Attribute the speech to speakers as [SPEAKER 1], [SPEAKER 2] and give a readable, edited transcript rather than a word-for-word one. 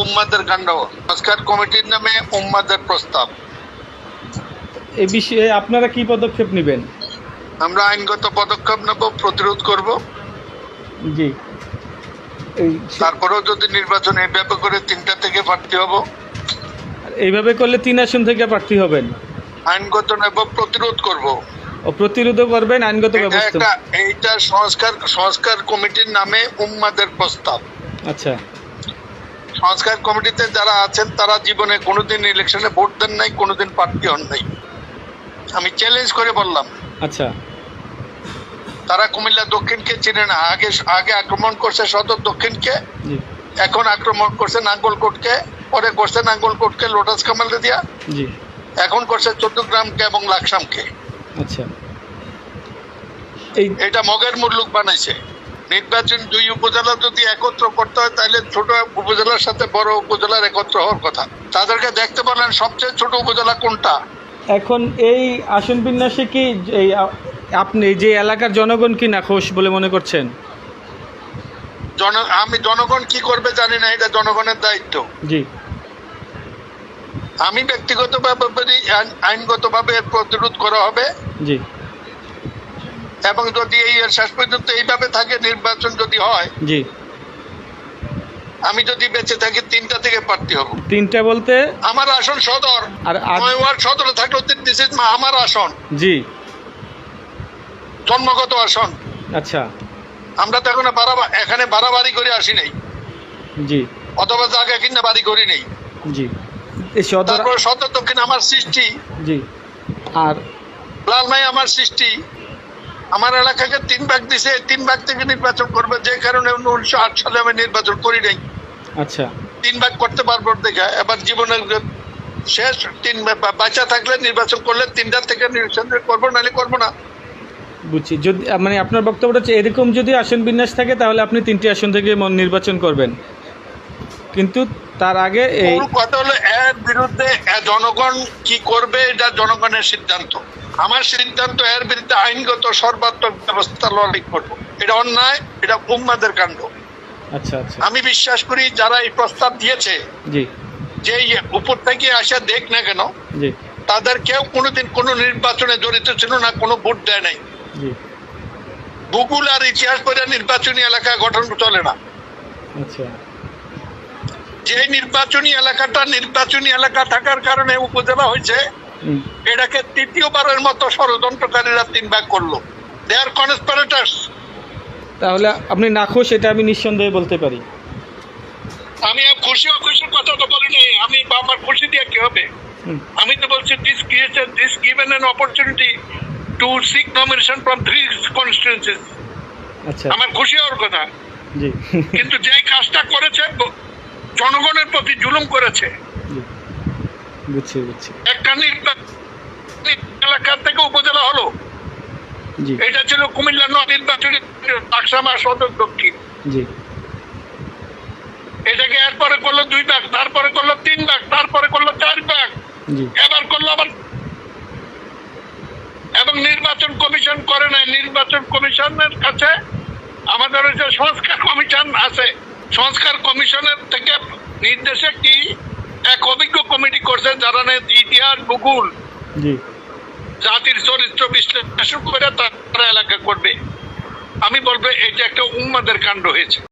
[SPEAKER 1] উম্মাদের কাণ্ড, সংস্কার কমিটির নামে উম্মাদের প্রস্তাব।
[SPEAKER 2] এই বিষয়ে আপনারা কি পদক্ষেপ নেবেন?
[SPEAKER 1] আমরা আইনগত পদক্ষেপ নেব, প্রতিরোধ করব।
[SPEAKER 2] জি,
[SPEAKER 1] তারপরেও যদি নির্বাচন এইভাবে করে 3টা থেকে প্রার্থী হব,
[SPEAKER 2] এইভাবে করলে 3 আসন থেকে প্রার্থী হবেন।
[SPEAKER 1] আইনগত নেব, প্রতিরোধ করব।
[SPEAKER 2] ও প্রতিরোধও করবেন, আইনগত ব্যবস্থা।
[SPEAKER 1] এইটা সংস্কার কমিটির নামে উম্মাদের প্রস্তাব।
[SPEAKER 2] আচ্ছা,
[SPEAKER 1] সংস্কার কমিটিতে যারা আছেন তারা জীবনে কোনোদিন ইলেকশনে ভোট দেন নাই, কোনোদিন প্রার্থী হন নাই। আমি চ্যালেঞ্জ করে বললাম।
[SPEAKER 2] আচ্ছা,
[SPEAKER 1] তারা কুমিল্লা দক্ষিণকে চিনে না। আগে আক্রমণ করছে সদর দক্ষিণকে,
[SPEAKER 2] জি
[SPEAKER 1] এখন আক্রমণ করছে নাঙ্গলকোটকে, পরে করছে নাঙ্গলকোটকে লোটাস কামালে দিয়া,
[SPEAKER 2] জি,
[SPEAKER 1] এখন করছে চট্টগ্রামকে এবং লাকসামকে।
[SPEAKER 2] আচ্ছা।
[SPEAKER 1] এটা মগের মুল্লুক বানাইছে। নির্বাচন 2 উপজেলা যদি একত্র করতে হয় তাহলে ছোট উপজেলার সাথে বড় উপজেলার একত্র হওয়ার কথা। তাদেরকে দেখতে বলেন সবচেয়ে ছোট উপজেলা কোনটা।
[SPEAKER 2] এখন এই আসন বিন্যাসে কি এই আপনি যে এলাকার জনগণ কি নাখোশ বলে মনে করছেন?
[SPEAKER 1] আমি জনগণ কি করবে জানি না, এটা জনগণের দায়িত্ব।
[SPEAKER 2] জি,
[SPEAKER 1] আমি ব্যক্তিগতভাবে আইনগতভাবে এর প্রতিরোধ করা হবে।
[SPEAKER 2] জি,
[SPEAKER 1] এবং যদি এই শেষ পর্যন্ত এইভাবে থাকে, নির্বাচন যদি হয়,
[SPEAKER 2] জি,
[SPEAKER 1] আমি যদি বেঁচে থাকি 3টা থেকে প্রার্থী হব।
[SPEAKER 2] 3টা বলতে
[SPEAKER 1] আমার আসন সদর,
[SPEAKER 2] আর
[SPEAKER 1] 9 ওয়ার্ড সদরে থাকলেও দিস ইজ আমার আসন,
[SPEAKER 2] জি,
[SPEAKER 1] জন্মগত আসন।
[SPEAKER 2] আচ্ছা,
[SPEAKER 1] আমরা তো এখানে বাড়াবাড়ি করে আসি নাই,
[SPEAKER 2] জি,
[SPEAKER 1] অথবা জায়গা কিনা বাড়ি করি নেই।
[SPEAKER 2] জি, এই সদর,
[SPEAKER 1] তারপরে সদর দক্ষিণ আমার সৃষ্টি,
[SPEAKER 2] জি, আর
[SPEAKER 1] লালমাই আমার সৃষ্টি। আমার এলাকাকে 3 ভাগ দিছে, 3 ভাগ থেকে নির্বাচন করবে, যে কারণে 1908 সালে আমি নির্বাচন করি নাই।
[SPEAKER 2] আচ্ছা,
[SPEAKER 1] 3 ভাগ করতে পারবো দেখা। এবার জীবনের শেষ 3 বাচ্চা থাকলে নির্বাচন করলে 3টা থেকে নির্বাচন করবো, নাহলে করবো না।
[SPEAKER 2] বুঝছি। যদি মানে আপনার বক্তব্যটা হচ্ছে এরকম যদি আসন বিন্যাস থাকে তাহলে আপনি 3টি আসন থেকে নির্বাচন করবেন, কিন্তু তার আগে এই
[SPEAKER 1] কথা হলো এর বিরুদ্ধে জনগণ কি করবে এটা জনগণের সিদ্ধান্ত। আমার সিদ্ধান্ত এর বিরুদ্ধে আইনগত সর্বাত্মক ব্যবস্থা লড়াই করবো। এটা অন্যায়, এটা উম্মাদের কাণ্ড।
[SPEAKER 2] আচ্ছা, আচ্ছা,
[SPEAKER 1] আমি বিশ্বাস করি যারা এই প্রস্তাব দিয়েছে,
[SPEAKER 2] জি,
[SPEAKER 1] যে উপর থেকে আসা দেখ না কেন,
[SPEAKER 2] জি,
[SPEAKER 1] তাদের কেউ কোনোদিন কোনো নির্বাচনে জড়িত ছিল না, কোনো ভোট দেয় নাই।
[SPEAKER 2] জি,
[SPEAKER 1] ভূগোল আর ইতিহাস পড়ে নির্বাচনী এলাকা গঠন চলে না।
[SPEAKER 2] আচ্ছা,
[SPEAKER 1] যে নির্বাচনী এলাকা থাকার কারণে উপজেলা হয়েছে, এটাকে 3য়বারের মতো ষড়যন্ত্রকারীরা 3 ভাগ করলো। দে আর কনস্পিরেটরস।
[SPEAKER 2] তাহলে আপনি নাখোশ, এটা আমি নিঃসন্দেহে বলতে পারি।
[SPEAKER 1] আমি খুশির কথা তো বলি নাই। আমি আমার খুশি দিয়ে কি হবে? আমি তো বলছি this given an opportunity to seek nomination from 3 constituencies.
[SPEAKER 2] আচ্ছা,
[SPEAKER 1] আমার খুশি হওয়ার কথা।
[SPEAKER 2] জি,
[SPEAKER 1] কিন্তু যে কাজটা করেছে জনগণের প্রতি জুলুম করেছে।
[SPEAKER 2] বুঝছি,
[SPEAKER 1] একটা এলাকা থেকে উপজেলা হলো,
[SPEAKER 2] জি,
[SPEAKER 1] এটা ছিল কুমিল্লা নির্বাচনী লাকসাম আর সদর দক্ষিণ।
[SPEAKER 2] জি,
[SPEAKER 1] এটাকে এরপরে করলো 2 ভাগ, তারপরে করলো 3 ভাগ, তারপরে করলো 4 ভাগ,
[SPEAKER 2] জি,
[SPEAKER 1] এবার করলো আবার। এবং নির্বাচন কমিশন করে নাই। নির্বাচন কমিশনের কাছে আমাদের যে সংস্কার কমিশন আছে, সংস্কার কমিশনের থেকে নির্দেশে কি এক অভিজ্ঞ কমিটি করছে যারা ইতিহাস, ভূগোল,
[SPEAKER 2] জি,
[SPEAKER 1] জাতির চরিত্র বিশ্লেষণ করে তারা এলাকা করবে। আমি বলবো এটা একটা উম্মাদের কাণ্ড হয়েছে।